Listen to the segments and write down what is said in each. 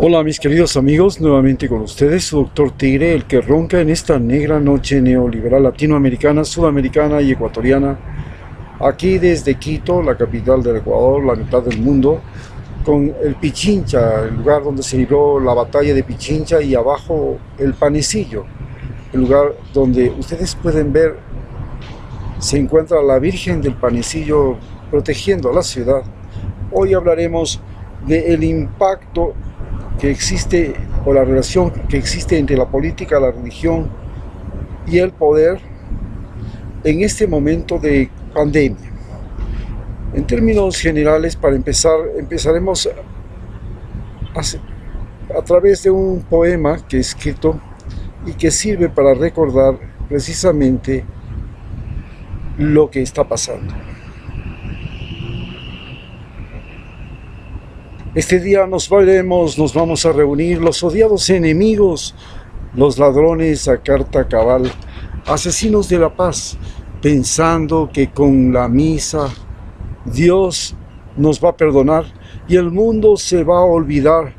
Hola mis queridos amigos, nuevamente con ustedes, su doctor Tigre, el que ronca en esta negra noche neoliberal latinoamericana, sudamericana y ecuatoriana, aquí desde Quito, la capital del Ecuador, la mitad del mundo, con el Pichincha, el lugar donde se libró la batalla de Pichincha, y abajo el Panecillo, el lugar donde ustedes pueden ver, se encuentra la Virgen del Panecillo protegiendo a la ciudad. Hoy hablaremos del impacto que existe, o la relación que existe entre la política, la religión y el poder en este momento de pandemia. En términos generales, para empezar, empezaremos a través de un poema que he escrito y que sirve para recordar precisamente lo que está pasando. Este día nos vamos a reunir los odiados enemigos, los ladrones a carta cabal, asesinos de la paz, pensando que con la misa Dios nos va a perdonar y el mundo se va a olvidar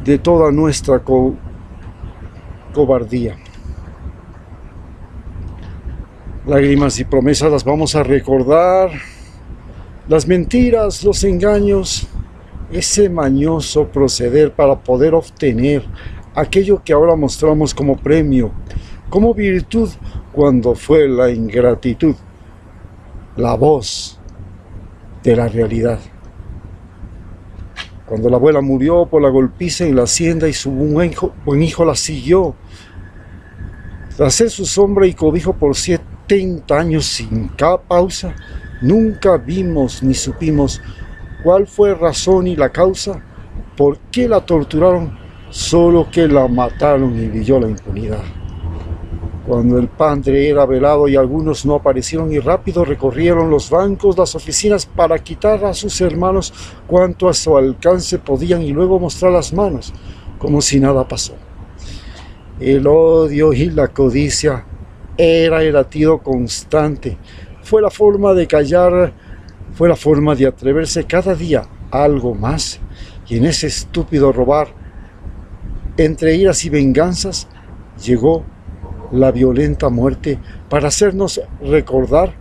de toda nuestra cobardía. Lágrimas y promesas las vamos a recordar, las mentiras, los engaños, ese mañoso proceder para poder obtener aquello que ahora mostramos como premio, como virtud, cuando fue la ingratitud, la voz de la realidad. Cuando la abuela murió por la golpiza en la hacienda y su buen hijo la siguió, tras ser su sombra y cobijo por 70 años sin pausa, nunca vimos ni supimos cuál fue razón y la causa, por qué la torturaron, solo que la mataron y brilló la impunidad. Cuando el padre era velado y algunos no aparecieron y rápido recorrieron los bancos, las oficinas para quitar a sus hermanos cuanto a su alcance podían y luego mostrar las manos, como si nada pasó. El odio y la codicia era el latido constante, fue la forma de callar, fue la forma de atreverse cada día a algo más, y en ese estúpido robar, entre iras y venganzas, llegó la violenta muerte para hacernos recordar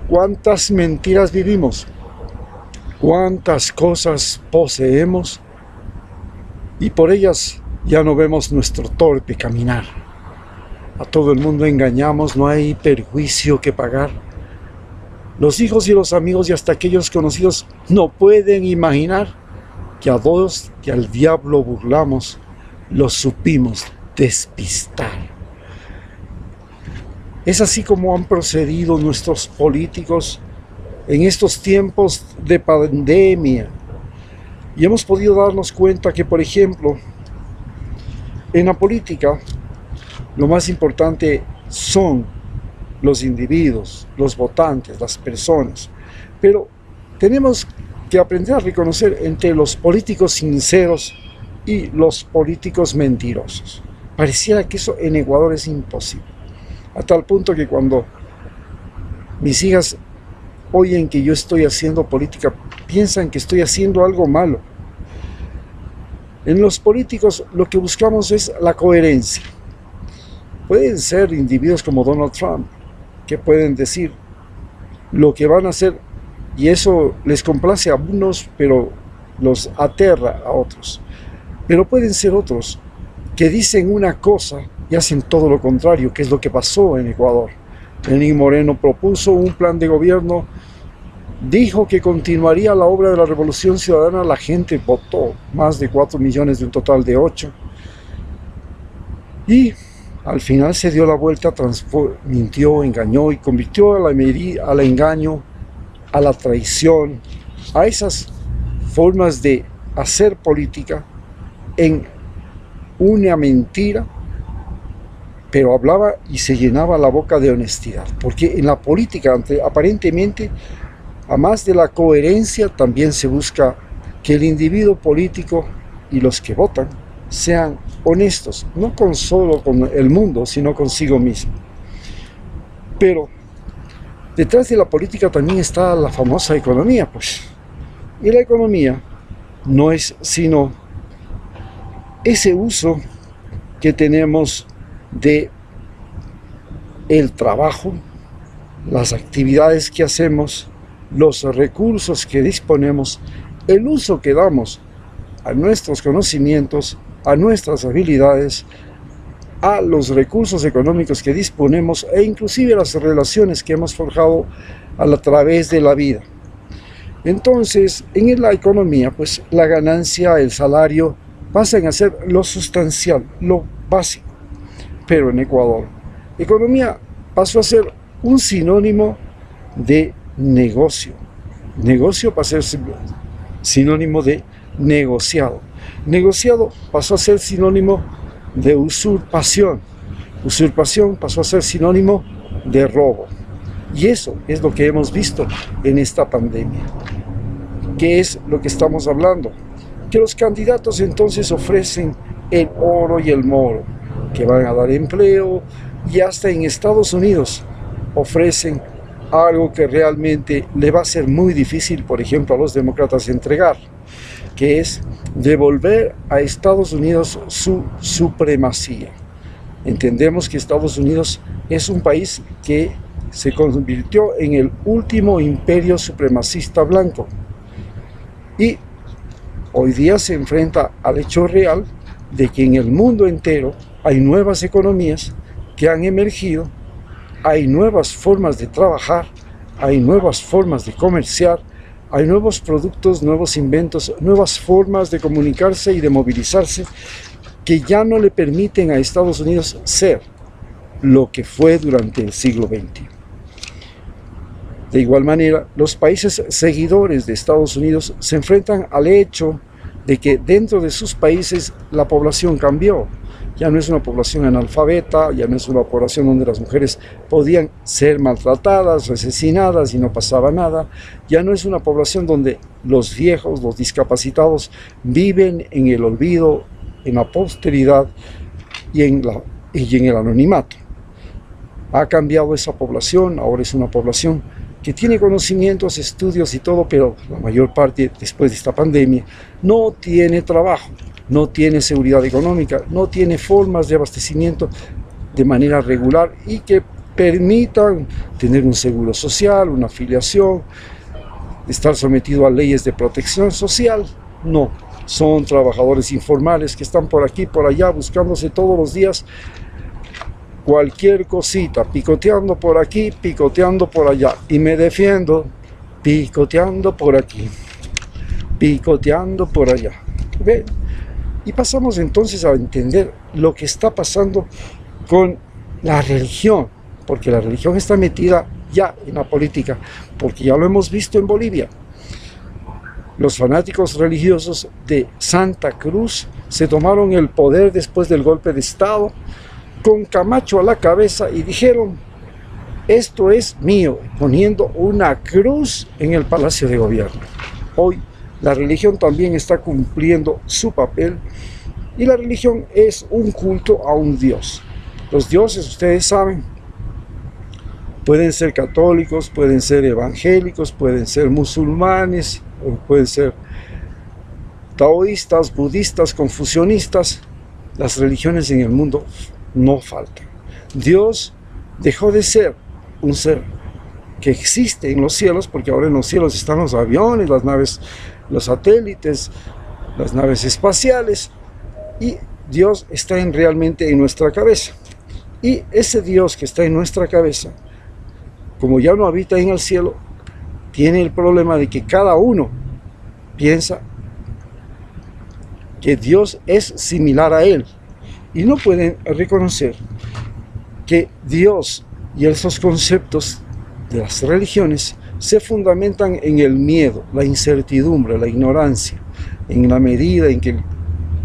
cuántas mentiras vivimos, cuántas cosas poseemos, y por ellas ya no vemos nuestro torpe caminar. A todo el mundo engañamos, no hay perjuicio que pagar. Los hijos y los amigos y hasta aquellos conocidos no pueden imaginar que a Dios y al diablo burlamos, los supimos despistar. Es así como han procedido nuestros políticos en estos tiempos de pandemia. Y hemos podido darnos cuenta que, por ejemplo, en la política, lo más importante son los individuos, los votantes, las personas. Pero tenemos que aprender a reconocer entre los políticos sinceros y los políticos mentirosos. Pareciera que eso en Ecuador es imposible. A tal punto que cuando mis hijas oyen que yo estoy haciendo política, piensan que estoy haciendo algo malo. En los políticos lo que buscamos es la coherencia. Pueden ser individuos como Donald Trump, que pueden decir lo que van a hacer y eso les complace a unos, pero los aterra a otros. Pero pueden ser otros que dicen una cosa y hacen todo lo contrario, que es lo que pasó en Ecuador. Lenín Moreno propuso un plan de gobierno, dijo que continuaría la obra de la Revolución Ciudadana, la gente votó, más de 4 millones de un total de 8, y al final se dio la vuelta, mintió, engañó y convirtió al engaño, a la traición, a esas formas de hacer política en una mentira, pero hablaba y se llenaba la boca de honestidad. Porque en la política, aparentemente, a más de la coherencia, también se busca que el individuo político y los que votan sean honestos, no solo con el mundo, sino consigo mismo. Pero detrás de la política también está la famosa economía, pues. Y la economía no es sino ese uso que tenemos de el trabajo, las actividades que hacemos, los recursos que disponemos, el uso que damos a nuestros conocimientos, a nuestras habilidades, a los recursos económicos que disponemos e inclusive las relaciones que hemos forjado a través de la vida. Entonces, en la economía, pues la ganancia, el salario, pasan a ser lo sustancial, lo básico. Pero en Ecuador, economía pasó a ser un sinónimo de negocio. Negocio pasó a ser sinónimo de negociado. Negociado pasó a ser sinónimo de usurpación. Usurpación pasó a ser sinónimo de robo. Y eso es lo que hemos visto en esta pandemia. ¿Qué es lo que estamos hablando? Que los candidatos entonces ofrecen el oro y el moro, que van a dar empleo, y hasta en Estados Unidos ofrecen algo que realmente le va a ser muy difícil, por ejemplo, a los demócratas entregar, que es devolver a Estados Unidos su supremacía. Entendemos que Estados Unidos es un país que se convirtió en el último imperio supremacista blanco y hoy día se enfrenta al hecho real de que en el mundo entero hay nuevas economías que han emergido, hay nuevas formas de trabajar, hay nuevas formas de comerciar, hay nuevos productos, nuevos inventos, nuevas formas de comunicarse y de movilizarse que ya no le permiten a Estados Unidos ser lo que fue durante el siglo XX. De igual manera, los países seguidores de Estados Unidos se enfrentan al hecho de que dentro de sus países la población cambió. Ya no es una población analfabeta, ya no es una población donde las mujeres podían ser maltratadas, asesinadas y no pasaba nada. Ya no es una población donde los viejos, los discapacitados viven en el olvido, en la posteridad y en el anonimato. Ha cambiado esa población, ahora es una población que tiene conocimientos, estudios y todo, pero la mayor parte, después de esta pandemia, no tiene trabajo, no tiene seguridad económica, no tiene formas de abastecimiento de manera regular y que permitan tener un seguro social, una afiliación, estar sometido a leyes de protección social. No, son trabajadores informales que están por aquí, por allá, buscándose todos los días cualquier cosita, picoteando por aquí, picoteando por allá, y me defiendo, picoteando por aquí, picoteando por allá. ¿Ve? Y pasamos entonces a entender lo que está pasando con la religión, porque la religión está metida ya en la política, porque ya lo hemos visto en Bolivia. Los fanáticos religiosos de Santa Cruz se tomaron el poder después del golpe de Estado, con Camacho a la cabeza, y dijeron: esto es mío, poniendo una cruz en el Palacio de Gobierno. Hoy la religión también está cumpliendo su papel, y la religión es un culto a un Dios. Los dioses, ustedes saben, pueden ser católicos, pueden ser evangélicos, pueden ser musulmanes, pueden ser taoístas, budistas, confucionistas. Las religiones en el mundo no faltan. Dios dejó de ser un ser que existe en los cielos, porque ahora en los cielos están los aviones, las naves, los satélites, las naves espaciales, y Dios está realmente en nuestra cabeza. Y ese Dios que está en nuestra cabeza, como ya no habita en el cielo, tiene el problema de que cada uno piensa que Dios es similar a él, y no pueden reconocer que Dios y esos conceptos de las religiones se fundamentan en el miedo, la incertidumbre, la ignorancia, en la medida en que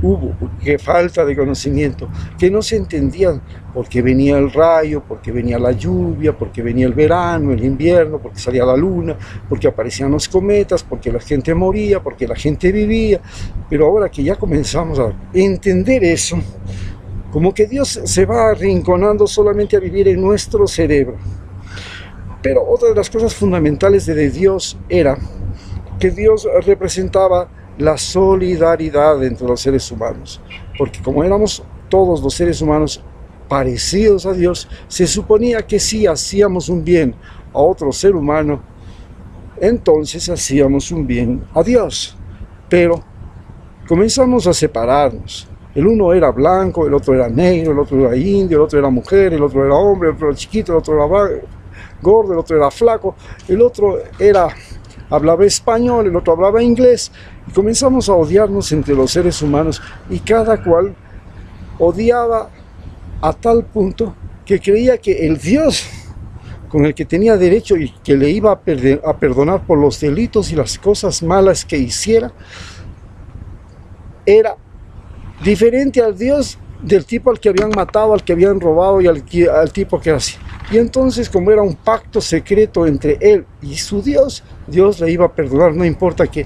hubo falta de conocimiento, que no se entendían por qué venía el rayo, por qué venía la lluvia, por qué venía el verano, el invierno, por qué salía la luna, por qué aparecían los cometas, por qué la gente moría, por qué la gente vivía. Pero ahora que ya comenzamos a entender eso, como que Dios se va arrinconando solamente a vivir en nuestro cerebro. Pero otra de las cosas fundamentales de Dios era que Dios representaba la solidaridad entre los seres humanos, porque como éramos todos los seres humanos parecidos a Dios, se suponía que si hacíamos un bien a otro ser humano, entonces hacíamos un bien a Dios. Pero comenzamos a separarnos. El uno era blanco, el otro era negro, el otro era indio, el otro era mujer, el otro era hombre, el otro era chiquito, el otro era gordo, el otro era flaco, el otro hablaba español, el otro hablaba inglés, y comenzamos a odiarnos entre los seres humanos, y cada cual odiaba a tal punto que creía que el Dios con el que tenía derecho y que le iba a perdonar por los delitos y las cosas malas que hiciera, era diferente al Dios del tipo al que habían matado, al que habían robado y al tipo que era así. Y entonces, como era un pacto secreto entre él y su Dios, Dios le iba a perdonar, no importa que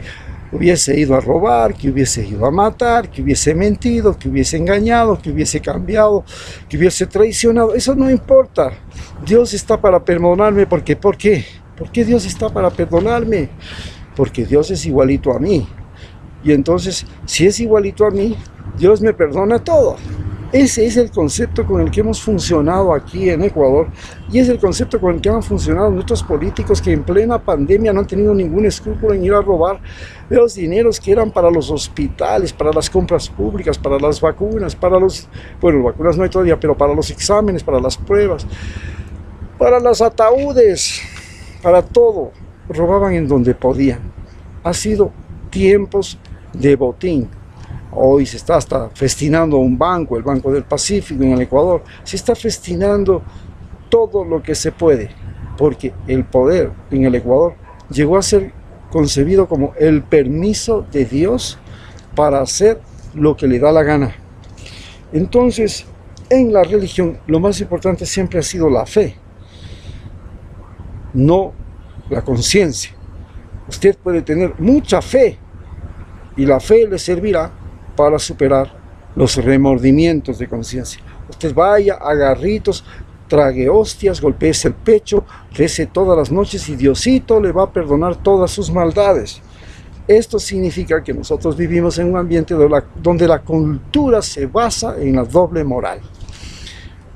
hubiese ido a robar, que hubiese ido a matar, que hubiese mentido, que hubiese engañado, que hubiese cambiado, que hubiese traicionado. Eso no importa. Dios está para perdonarme. ¿Por qué? ¿Por qué? ¿Por qué Dios está para perdonarme? Porque Dios es igualito a mí. Y entonces, si es igualito a mí, Dios me perdona todo. Ese es el concepto con el que hemos funcionado aquí en Ecuador, y es el concepto con el que han funcionado nuestros políticos, que en plena pandemia no han tenido ningún escrúpulo en ir a robar los dineros que eran para los hospitales, para las compras públicas, para las vacunas, bueno, vacunas no hay todavía, pero para los exámenes, para las pruebas, para los ataúdes, para todo. Robaban en donde podían. Ha sido tiempos de botín. Hoy se está hasta festinando un banco, el Banco del Pacífico en el Ecuador. Se está festinando todo lo que se puede, porque el poder en el Ecuador llegó a ser concebido como el permiso de Dios para hacer lo que le da la gana. Entonces, en la religión, lo más importante siempre ha sido la fe, no la conciencia. Usted puede tener mucha fe, y la fe le servirá para superar los remordimientos de conciencia. Usted vaya a garritos, trague hostias, golpeese el pecho, rece todas las noches y Diosito le va a perdonar todas sus maldades. Esto significa que nosotros vivimos en un ambiente donde la cultura se basa en la doble moral.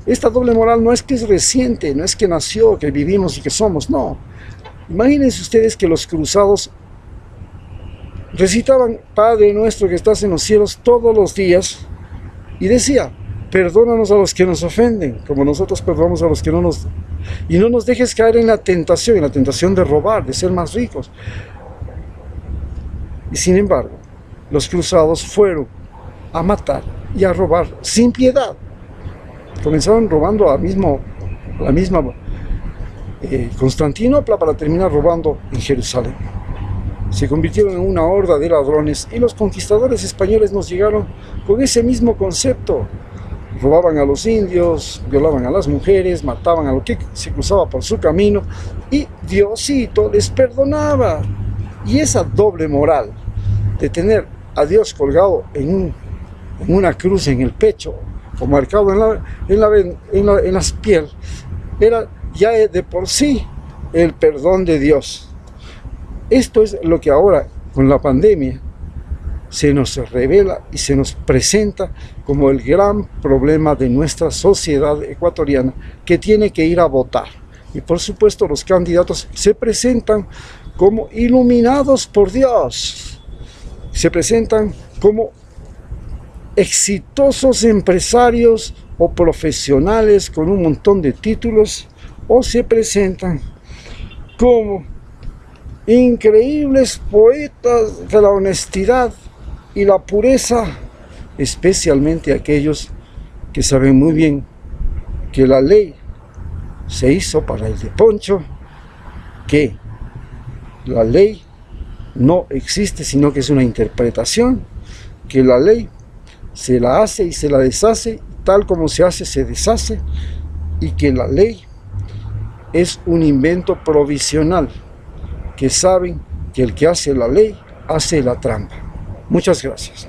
Esta doble moral no es que es reciente, no es que nació, que vivimos y que somos, no. Imagínense ustedes que los cruzados recitaban Padre nuestro que estás en los cielos todos los días, y decía, perdónanos a los que nos ofenden, como nosotros perdonamos a los que no nos... Y no nos dejes caer en la tentación de robar, de ser más ricos. Y sin embargo, los cruzados fueron a matar y a robar sin piedad. Comenzaron robando a la misma Constantinopla, para terminar robando en Jerusalén. Se convirtieron en una horda de ladrones, y los conquistadores españoles nos llegaron con ese mismo concepto. Robaban a los indios, violaban a las mujeres, mataban a lo que se cruzaba por su camino, y Diosito les perdonaba. Y esa doble moral de tener a Dios colgado en una cruz en el pecho, o marcado en las piel, era ya de por sí el perdón de Dios. Esto es lo que ahora, con la pandemia, se nos revela y se nos presenta como el gran problema de nuestra sociedad ecuatoriana, que tiene que ir a votar. Y por supuesto los candidatos se presentan como iluminados por Dios, se presentan como exitosos empresarios o profesionales con un montón de títulos, o se presentan como increíbles poetas de la honestidad y la pureza, especialmente aquellos que saben muy bien que la ley se hizo para el de Poncho, que la ley no existe, sino que es una interpretación, que la ley se la hace y se la deshace, tal como se hace, se deshace, y que la ley es un invento provisional, que saben que el que hace la ley hace la trampa. Muchas gracias.